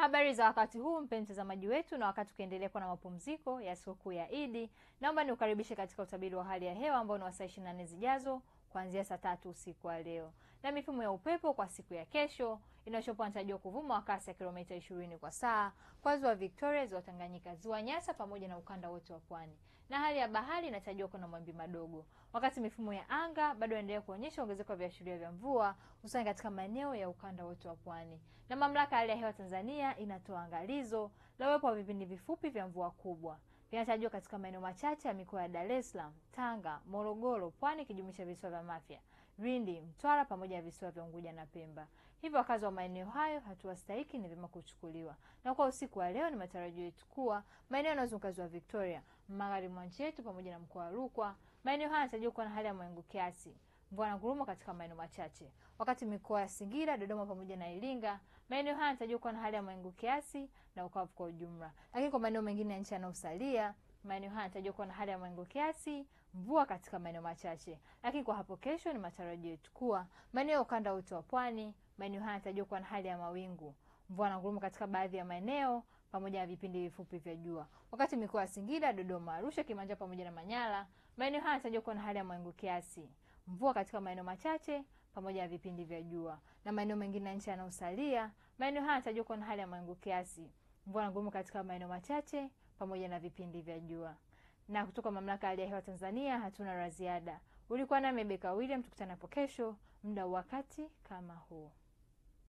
Habari za wakati huu mpenzi mtazamaji wetu, na wakati ukiendelea kuwa na mapumziko ya sikukuu ya Idi, naomba niukaribishe katika utabiri wa hali ya hewa ambao ni wa saa 24 zijazo kuanzia saa 3 usiku wa leo. Na mifumo ya upepo kwa siku ya kesho inatarajiwa kuvuma kwa kasi ya kilomita 20 kwa saa kwa ziwa Victoria, ziwa Tanganyika, ziwa Nyasa pamoja na ukanda wote wa pwani. Na hali ya bahari inatarajiwa kuwa na mawimbi madogo. Wakati mifumo ya anga bado inaendelea kuonyesha ongezeko la viashiria vya mvua hususan katika maeneo ya ukanda wote wa pwani. Na mamlaka ya hali ya hewa Tanzania inatoa angalizo la uwepo wa vipindi vifupi vya mvua kubwa. Vinatarajiwa katika maeneo machache ya mikoa ya Dar es Salaam, Tanga, Morogoro, Pwani kijumlisha visiwa vya Mafia, Lindi, Mtwara pamoja na visiwa vya Unguja na Pemba. Hivyo wakazi wa maeneo hayo hatua stahiki ni vyema kuchukuliwa. Na kwa usiku wa leo ni matarajio yetu kuwa maeneo yanayozunguka ziwa Victoria, magharibi mwa nchi yetu pamoja na mkoa wa Rukwa, maeneo haya yanatarajiwa kuwa na hali ya mawingu kiasi, mvua na ngurumo katika maeneo machache. Wakati mikoa ya Singida, Dodoma pamoja na Iringa, maeneo haya yanatarajiwa kuwa na hali ya mawingu kiasi na ukavu kwa ujumla. Lakini kwa maeneo mengine ya nchi yanayosalia, maeneo haya yanatarajiwa kuwa na hali ya mawingu kiasi, mvua katika maeneo machache. Lakini kwa hapo kesho ni matarajio yetu kuwa maeneo ya ukanda wote wa pwani, maeneo haya yanatarajiwa kuwa na hali ya mawingu, mvua na ngurumo katika baadhi ya maeneo pamoja na vipindi vifupi vya jua. Wakati mikoa ya Singida, Dodoma, Arusha, Kilimanjaro pamoja na Manyara, maeneo haya yanatarajiwa kuwa na hali ya mawingu kiasi, mvua katika maeneo machache pamoja na vipindi vya jua. Na maeneo mengine ya nchi yanayosalia, maeneo haya yanatarajiwa kuwa na hali ya mawingu kiasi, mvua na ngurumo katika maeneo machache pamoja na vipindi vya jua. Na kutoka mamlaka ya hali ya hewa Tanzania hatuna la ziada. Ulikuwa nami Rebecca William, tukutane hapo kesho muda wakati kama huu.